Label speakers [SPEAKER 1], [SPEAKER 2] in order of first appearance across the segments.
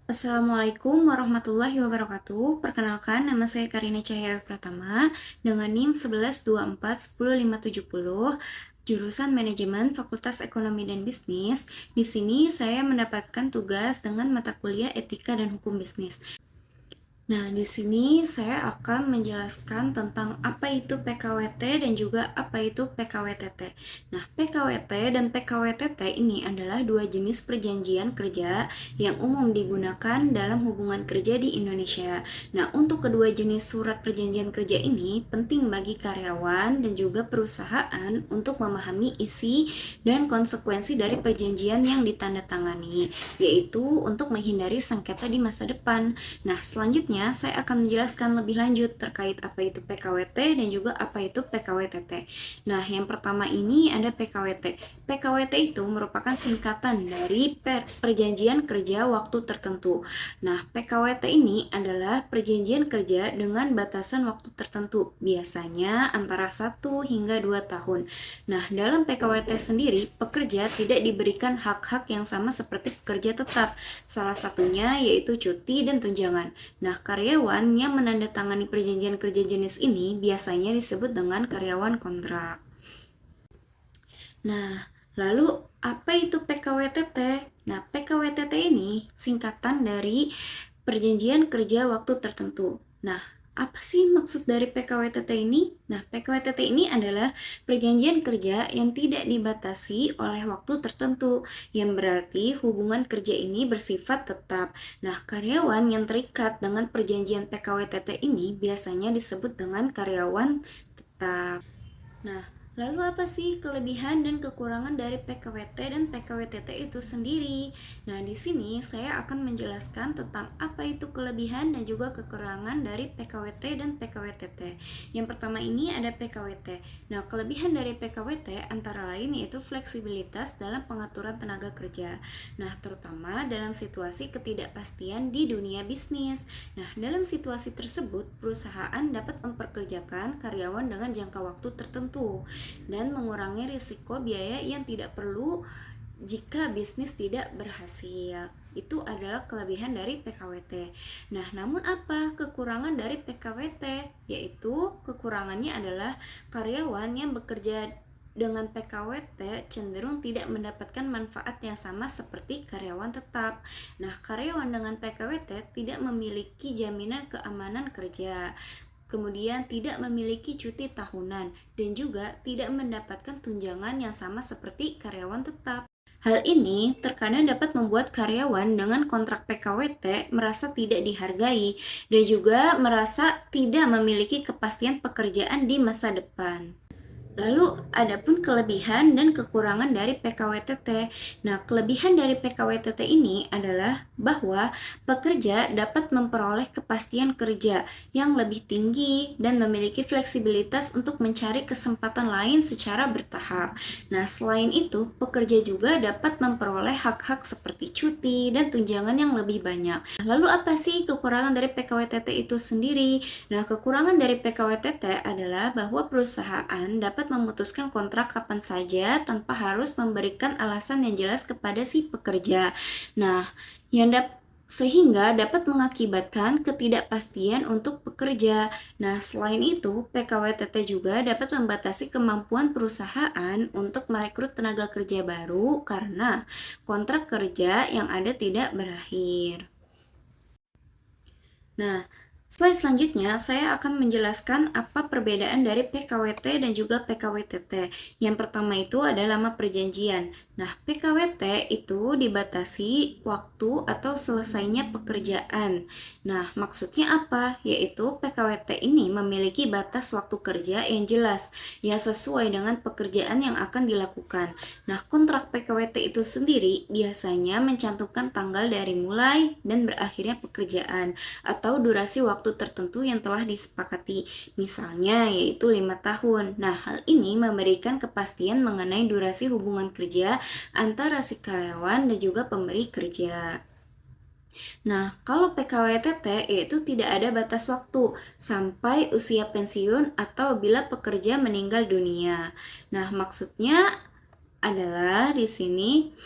[SPEAKER 1] Assalamualaikum warahmatullahi wabarakatuh. Perkenalkan, nama saya Karina Cahaya Pratama dengan NIM 1124 10570, jurusan Manajemen Fakultas Ekonomi dan Bisnis. Di sini saya mendapatkan tugas dengan mata kuliah Etika dan Hukum Bisnis. Nah, di sini saya akan menjelaskan tentang apa itu PKWT dan juga apa itu PKWTT. Nah, PKWT dan PKWTT ini adalah dua jenis perjanjian kerja yang umum digunakan dalam hubungan kerja di Indonesia. Nah, untuk kedua jenis surat perjanjian kerja ini penting bagi karyawan dan juga perusahaan untuk memahami isi dan konsekuensi dari perjanjian yang ditandatangani, yaitu untuk menghindari sengketa di masa depan. Nah, selanjutnya saya akan menjelaskan lebih lanjut terkait apa itu PKWT dan juga apa itu PKWTT. Nah, yang pertama ini ada PKWT. PKWT itu merupakan singkatan dari perjanjian kerja waktu tertentu. Nah, PKWT ini adalah perjanjian kerja dengan batasan waktu tertentu, biasanya antara 1 hingga 2 tahun. Nah, dalam PKWT sendiri, pekerja tidak diberikan hak-hak yang sama seperti pekerja tetap. Salah satunya yaitu cuti dan tunjangan. Nah, karyawan yang menandatangani perjanjian kerja jenis ini biasanya disebut dengan karyawan kontrak. Nah, lalu apa itu PKWTT? Nah, PKWTT ini singkatan dari perjanjian kerja waktu tertentu. Nah, apa sih maksud dari PKWTT ini? Nah, PKWTT ini adalah perjanjian kerja yang tidak dibatasi oleh waktu tertentu, yang berarti hubungan kerja ini bersifat tetap. Nah, karyawan yang terikat dengan perjanjian PKWTT ini biasanya disebut dengan karyawan tetap. Nah, lalu apa sih kelebihan dan kekurangan dari PKWT dan PKWTT itu sendiri? Nah, di sini saya akan menjelaskan tentang apa itu kelebihan dan juga kekurangan dari PKWT dan PKWTT. Yang pertama ini ada PKWT. Nah, kelebihan dari PKWT antara lain yaitu fleksibilitas dalam pengaturan tenaga kerja. Nah, terutama dalam situasi ketidakpastian di dunia bisnis. Nah, dalam situasi tersebut, perusahaan dapat memperkerjakan karyawan dengan jangka waktu tertentu dan mengurangi risiko biaya yang tidak perlu jika bisnis tidak berhasil. Itu adalah kelebihan dari PKWT. Nah, namun apa kekurangan dari PKWT? Yaitu kekurangannya adalah karyawan yang bekerja dengan PKWT cenderung tidak mendapatkan manfaat yang sama seperti karyawan tetap. Nah, karyawan dengan PKWT tidak memiliki jaminan keamanan kerja, kemudian tidak memiliki cuti tahunan, dan juga tidak mendapatkan tunjangan yang sama seperti karyawan tetap. Hal ini terkadang dapat membuat karyawan dengan kontrak PKWT merasa tidak dihargai dan juga merasa tidak memiliki kepastian pekerjaan di masa depan. Lalu, adapun kelebihan dan kekurangan dari PKWTT. Nah, kelebihan dari PKWTT ini adalah bahwa pekerja dapat memperoleh kepastian kerja yang lebih tinggi dan memiliki fleksibilitas untuk mencari kesempatan lain secara bertahap. Nah, selain itu, pekerja juga dapat memperoleh hak-hak seperti cuti dan tunjangan yang lebih banyak. Lalu, apa sih kekurangan dari PKWTT itu sendiri? Nah, kekurangan dari PKWTT adalah bahwa perusahaan dapat memutuskan kontrak kapan saja tanpa harus memberikan alasan yang jelas kepada si pekerja. Nah, sehingga dapat mengakibatkan ketidakpastian untuk pekerja. Nah, selain itu, PKWTT juga dapat membatasi kemampuan perusahaan untuk merekrut tenaga kerja baru karena kontrak kerja yang ada tidak berakhir. Nah, slide selanjutnya saya akan menjelaskan apa perbedaan dari PKWT dan juga PKWTT. Yang pertama itu ada lama perjanjian. Nah, PKWT itu dibatasi waktu atau selesainya pekerjaan. Nah, maksudnya apa? Yaitu PKWT ini memiliki batas waktu kerja yang jelas, yang sesuai dengan pekerjaan yang akan dilakukan. Nah, kontrak PKWT itu sendiri biasanya mencantumkan tanggal dari mulai dan berakhirnya pekerjaan atau durasi waktu tertentu yang telah disepakati, misalnya yaitu 5 tahun. Nah, hal ini memberikan kepastian mengenai durasi hubungan kerja antara si karyawan dan juga pemberi kerja. Nah, kalau PKWTT yaitu tidak ada batas waktu sampai usia pensiun atau bila pekerja meninggal dunia. Nah, maksudnya adalah di sini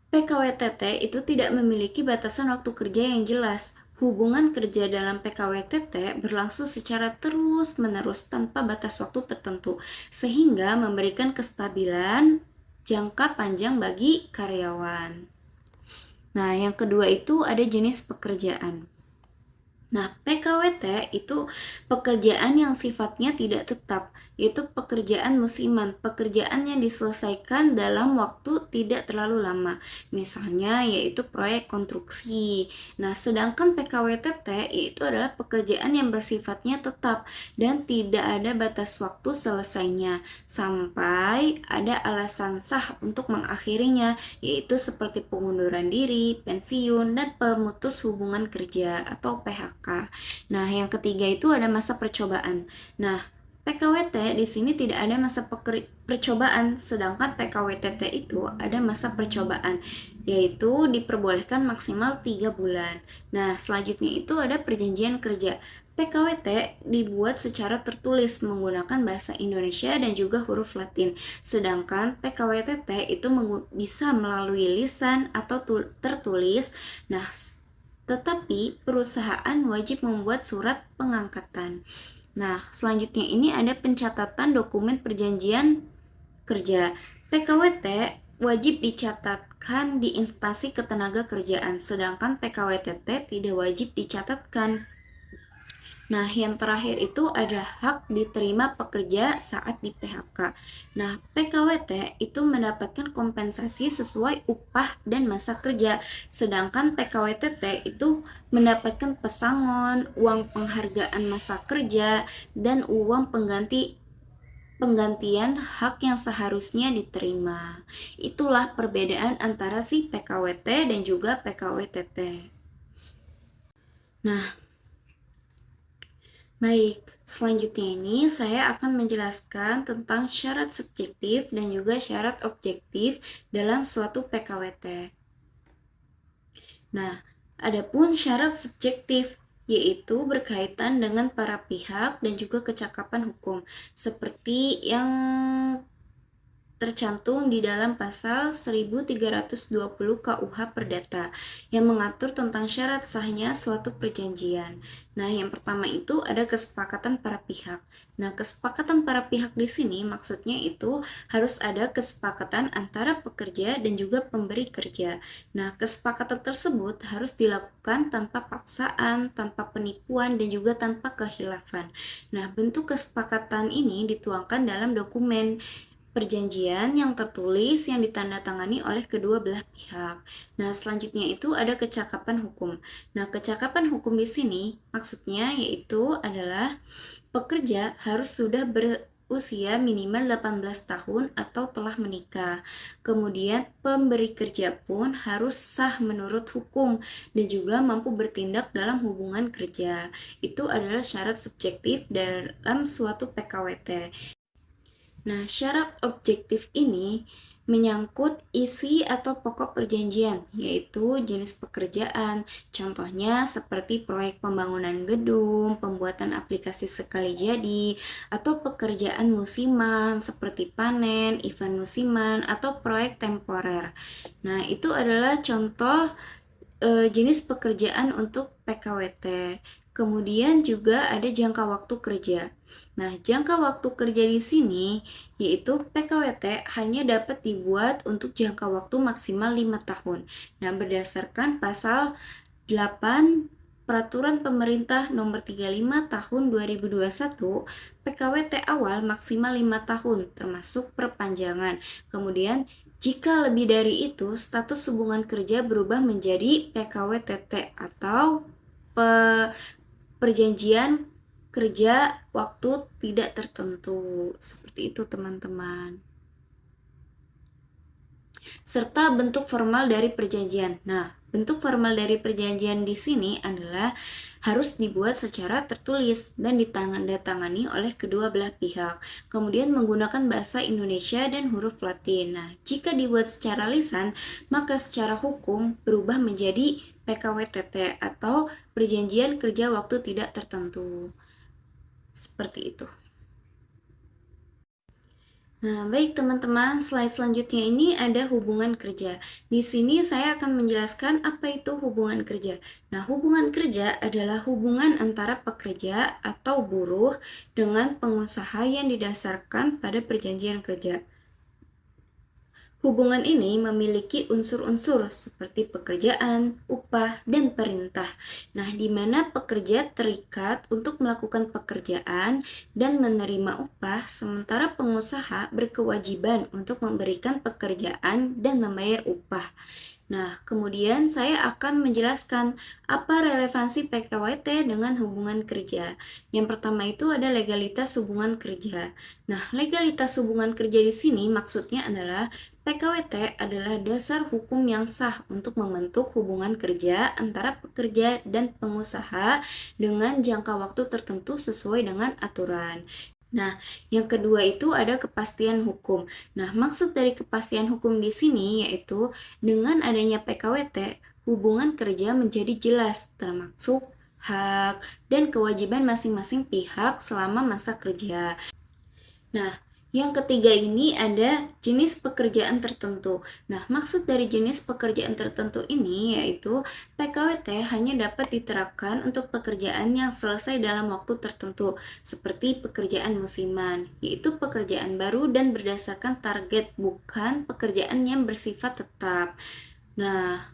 [SPEAKER 1] PKWTT itu tidak memiliki batasan waktu kerja yang jelas. Hubungan kerja dalam PKWTT berlangsung secara terus-menerus tanpa batas waktu tertentu, sehingga memberikan kestabilan jangka panjang bagi karyawan. Nah, yang kedua itu ada jenis pekerjaan. Nah, PKWT itu pekerjaan yang sifatnya tidak tetap, yaitu pekerjaan musiman, pekerjaan yang diselesaikan dalam waktu tidak terlalu lama. Misalnya, yaitu proyek konstruksi. Nah, sedangkan PKWTT itu adalah pekerjaan yang bersifatnya tetap dan tidak ada batas waktu selesainya, sampai ada alasan sah untuk mengakhirinya, yaitu seperti pengunduran diri, pensiun, dan pemutus hubungan kerja atau PHK. Nah, yang ketiga itu ada masa percobaan. Nah, PKWT di sini tidak ada masa percobaan, sedangkan PKWTT itu ada masa percobaan, yaitu diperbolehkan maksimal 3 bulan. Nah, selanjutnya itu ada perjanjian kerja. PKWT dibuat secara tertulis menggunakan bahasa Indonesia dan juga huruf Latin, sedangkan PKWTT itu bisa melalui lisan atau tertulis. Nah, tetapi perusahaan wajib membuat surat pengangkatan. Nah, selanjutnya ini ada pencatatan dokumen perjanjian kerja. PKWT wajib dicatatkan di instansi ketenagakerjaan, sedangkan PKWTT tidak wajib dicatatkan. Nah, yang terakhir itu ada hak diterima pekerja saat di PHK. Nah, PKWT itu mendapatkan kompensasi sesuai upah dan masa kerja, sedangkan PKWTT itu mendapatkan pesangon, uang penghargaan masa kerja, dan uang penggantian hak yang seharusnya diterima. Itulah perbedaan antara si PKWT dan juga PKWTT. Nah, baik, selanjutnya ini saya akan menjelaskan tentang syarat subjektif dan juga syarat objektif dalam suatu PKWT. Nah, adapun syarat subjektif yaitu berkaitan dengan para pihak dan juga kecakapan hukum, seperti yang tercantum di dalam pasal 1320 KUH Perdata yang mengatur tentang syarat sahnya suatu perjanjian. Nah, yang pertama itu ada kesepakatan para pihak. Nah, kesepakatan para pihak di sini maksudnya itu harus ada kesepakatan antara pekerja dan juga pemberi kerja. Nah, kesepakatan tersebut harus dilakukan tanpa paksaan, tanpa penipuan, dan juga tanpa kehilafan. Nah, bentuk kesepakatan ini dituangkan dalam dokumen perjanjian yang tertulis yang ditandatangani oleh kedua belah pihak. Nah, selanjutnya itu ada kecakapan hukum. Nah, kecakapan hukum di sini maksudnya yaitu adalah pekerja harus sudah berusia minimal 18 tahun atau telah menikah. Kemudian pemberi kerja pun harus sah menurut hukum dan juga mampu bertindak dalam hubungan kerja. Itu adalah syarat subjektif dalam suatu PKWT. Nah, syarat objektif ini menyangkut isi atau pokok perjanjian, yaitu jenis pekerjaan. Contohnya seperti proyek pembangunan gedung, pembuatan aplikasi sekali jadi, atau pekerjaan musiman seperti panen, event musiman, atau proyek temporer. Nah, itu adalah contoh jenis pekerjaan untuk PKWT. Kemudian juga ada jangka waktu kerja. Nah, jangka waktu kerja di sini yaitu PKWT hanya dapat dibuat untuk jangka waktu maksimal 5 tahun. Nah, berdasarkan pasal 8 Peraturan Pemerintah Nomor 35 Tahun 2021, PKWT awal maksimal 5 tahun termasuk perpanjangan. Kemudian jika lebih dari itu, status hubungan kerja berubah menjadi PKWTT atau perjanjian kerja waktu tidak tertentu. Seperti itu, teman-teman. Serta bentuk formal dari perjanjian. Nah, bentuk formal dari perjanjian di sini adalah harus dibuat secara tertulis dan ditandatangani oleh kedua belah pihak. Kemudian menggunakan bahasa Indonesia dan huruf Latin. Nah, jika dibuat secara lisan, maka secara hukum berubah menjadi PKWTT atau perjanjian kerja waktu tidak tertentu. Seperti itu. Nah, baik teman-teman, slide selanjutnya ini ada hubungan kerja. Di sini saya akan menjelaskan apa itu hubungan kerja. Nah, hubungan kerja adalah hubungan antara pekerja atau buruh dengan pengusaha yang didasarkan pada perjanjian kerja. Hubungan ini memiliki unsur-unsur seperti pekerjaan, upah, dan perintah. Nah, di mana pekerja terikat untuk melakukan pekerjaan dan menerima upah, sementara pengusaha berkewajiban untuk memberikan pekerjaan dan membayar upah. Nah, kemudian saya akan menjelaskan apa relevansi PKWT dengan hubungan kerja. Yang pertama itu ada legalitas hubungan kerja. Nah, legalitas hubungan kerja di sini maksudnya adalah PKWT adalah dasar hukum yang sah untuk membentuk hubungan kerja antara pekerja dan pengusaha dengan jangka waktu tertentu sesuai dengan aturan. Nah, yang kedua itu ada kepastian hukum. Nah, maksud dari kepastian hukum di sini yaitu dengan adanya PKWT, hubungan kerja menjadi jelas, termasuk hak dan kewajiban masing-masing pihak selama masa kerja. Nah, yang ketiga ini ada jenis pekerjaan tertentu. Nah, maksud dari jenis pekerjaan tertentu ini yaitu PKWT hanya dapat diterapkan untuk pekerjaan yang selesai dalam waktu tertentu, seperti pekerjaan musiman, yaitu pekerjaan baru dan berdasarkan target, bukan pekerjaan yang bersifat tetap. Nah,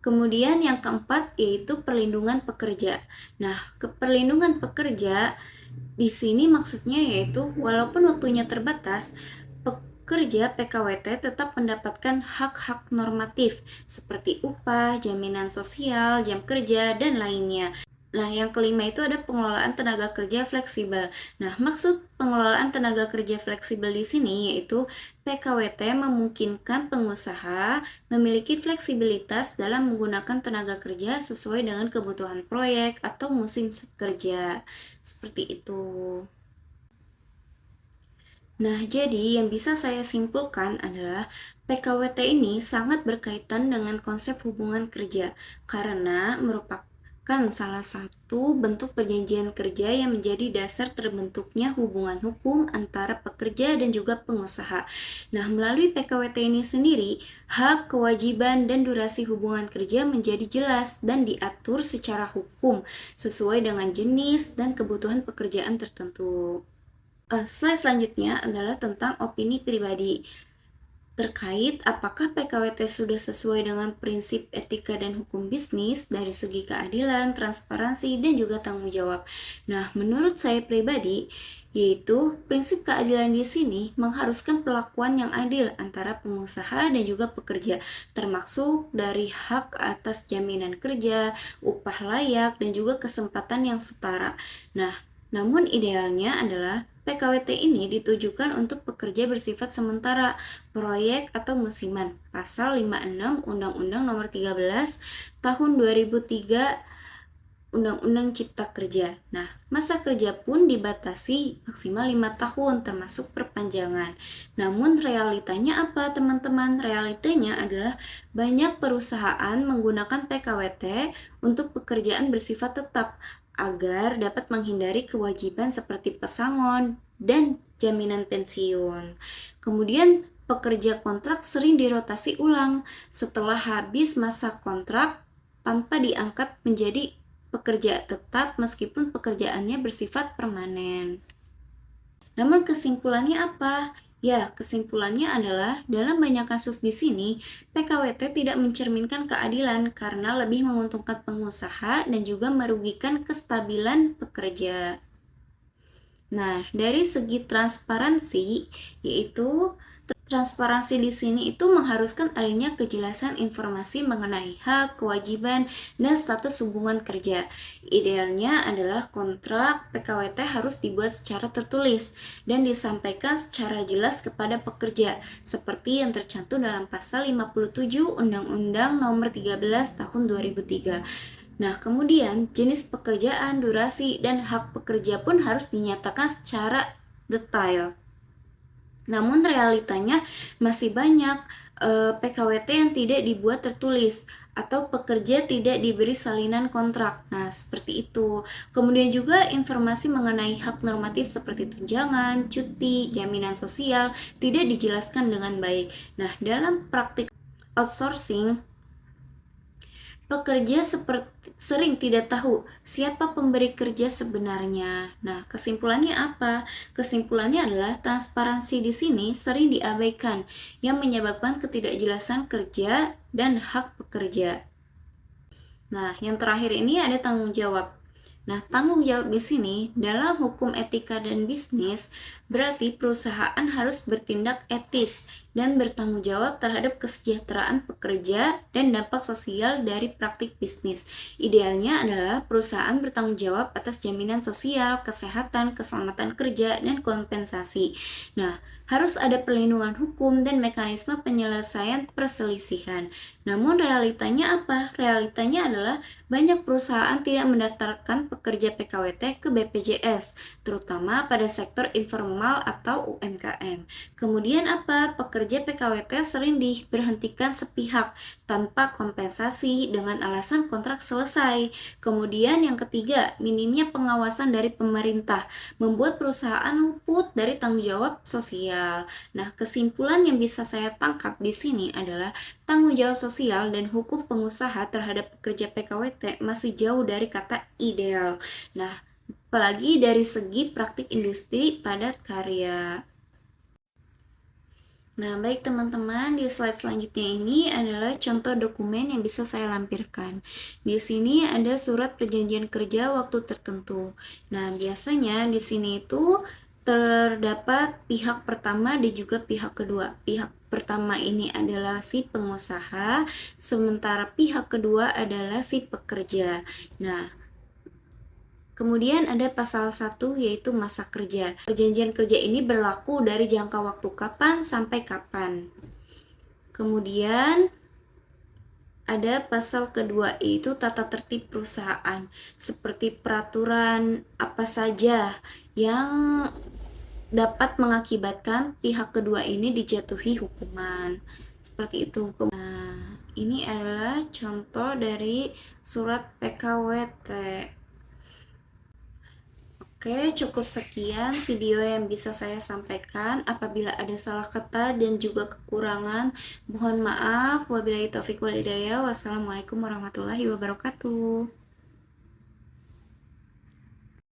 [SPEAKER 1] kemudian yang keempat yaitu perlindungan pekerja. Nah, perlindungan pekerja di sini maksudnya yaitu walaupun waktunya terbatas, pekerja PKWT tetap mendapatkan hak-hak normatif seperti upah, jaminan sosial, jam kerja, dan lainnya. Nah, yang kelima itu ada pengelolaan tenaga kerja fleksibel. Nah, maksud pengelolaan tenaga kerja fleksibel di sini yaitu PKWT memungkinkan pengusaha memiliki fleksibilitas dalam menggunakan tenaga kerja sesuai dengan kebutuhan proyek atau musim kerja. Seperti itu. Nah, jadi yang bisa saya simpulkan adalah PKWT ini sangat berkaitan dengan konsep hubungan kerja karena merupakan salah satu bentuk perjanjian kerja yang menjadi dasar terbentuknya hubungan hukum antara pekerja dan juga pengusaha. Nah, melalui PKWT ini sendiri, hak, kewajiban, dan durasi hubungan kerja menjadi jelas dan diatur secara hukum sesuai dengan jenis dan kebutuhan pekerjaan tertentu. Slide selanjutnya adalah tentang opini pribadi terkait apakah PKWT sudah sesuai dengan prinsip etika dan hukum bisnis dari segi keadilan, transparansi, dan juga tanggung jawab. Nah, menurut saya pribadi, yaitu prinsip keadilan di sini mengharuskan perlakuan yang adil antara pengusaha dan juga pekerja, termasuk dari hak atas jaminan kerja, upah layak, dan juga kesempatan yang setara. Nah, namun idealnya adalah PKWT ini ditujukan untuk pekerja bersifat sementara, proyek atau musiman. Pasal 56 Undang-Undang Nomor 13 Tahun 2003 Undang-Undang Cipta Kerja. Nah, masa kerja pun dibatasi maksimal 5 tahun termasuk perpanjangan. Namun realitanya apa teman-teman? Realitanya adalah banyak perusahaan menggunakan PKWT untuk pekerjaan bersifat tetap agar dapat menghindari kewajiban seperti pesangon dan jaminan pensiun. Kemudian pekerja kontrak sering dirotasi ulang setelah habis masa kontrak tanpa diangkat menjadi pekerja tetap meskipun pekerjaannya bersifat permanen. Namun kesimpulannya apa? Ya, kesimpulannya adalah dalam banyak kasus di sini, PKWT tidak mencerminkan keadilan karena lebih menguntungkan pengusaha dan juga merugikan kestabilan pekerja. Nah, dari segi transparansi, yaitu transparansi di sini itu mengharuskan adanya kejelasan informasi mengenai hak, kewajiban, dan status hubungan kerja. Idealnya adalah kontrak PKWT harus dibuat secara tertulis dan disampaikan secara jelas kepada pekerja, seperti yang tercantum dalam pasal 57 Undang-Undang Nomor 13 Tahun 2003. Nah, kemudian jenis pekerjaan, durasi, dan hak pekerja pun harus dinyatakan secara detail. Namun realitanya masih banyak PKWT yang tidak dibuat tertulis atau pekerja tidak diberi salinan kontrak. Nah, seperti itu. Kemudian juga informasi mengenai hak normatif seperti tunjangan, cuti, jaminan sosial tidak dijelaskan dengan baik. Nah, dalam praktik outsourcing, pekerja sering tidak tahu siapa pemberi kerja sebenarnya. Nah, kesimpulannya apa? Kesimpulannya adalah transparansi di sini sering diabaikan, yang menyebabkan ketidakjelasan kerja dan hak pekerja. Nah, yang terakhir ini ada tanggung jawab. Nah, tanggung jawab di sini dalam hukum etika dan bisnis berarti perusahaan harus bertindak etis dan bertanggung jawab terhadap kesejahteraan pekerja dan dampak sosial dari praktik bisnis. Idealnya adalah perusahaan bertanggung jawab atas jaminan sosial, kesehatan, keselamatan kerja, dan kompensasi. Nah, harus ada perlindungan hukum dan mekanisme penyelesaian perselisihan. Namun realitanya apa? Realitanya adalah banyak perusahaan tidak mendaftarkan pekerja PKWT ke BPJS, terutama pada sektor informal atau UMKM. Kemudian apa? Pekerja PKWT sering diberhentikan sepihak tanpa kompensasi dengan alasan kontrak selesai. Kemudian yang ketiga, minimnya pengawasan dari pemerintah membuat perusahaan luput dari tanggung jawab sosial. Nah, kesimpulan yang bisa saya tangkap di sini adalah tanggung jawab sosial dan hukum pengusaha terhadap pekerja PKWT masih jauh dari kata ideal. Nah, apalagi dari segi praktik industri padat karya. Nah, baik teman-teman, di slide selanjutnya ini adalah contoh dokumen yang bisa saya lampirkan. Di sini ada surat perjanjian kerja waktu tertentu. Nah, biasanya di sini itu terdapat pihak pertama dan juga pihak kedua. Pihak pertama ini adalah si pengusaha, sementara pihak kedua adalah si pekerja. Nah, kemudian ada pasal 1 yaitu masa kerja. Perjanjian kerja ini berlaku dari jangka waktu kapan sampai kapan. Kemudian ada pasal kedua yaitu tata tertib perusahaan, seperti peraturan apa saja yang dapat mengakibatkan pihak kedua ini dijatuhi hukuman. Seperti itu. Nah, ini adalah contoh dari surat PKWT. Oke, cukup sekian video yang bisa saya sampaikan. Apabila ada salah kata dan juga kekurangan, mohon maaf. Wabillahi taufiq wal hidayah. Wassalamualaikum warahmatullahi wabarakatuh.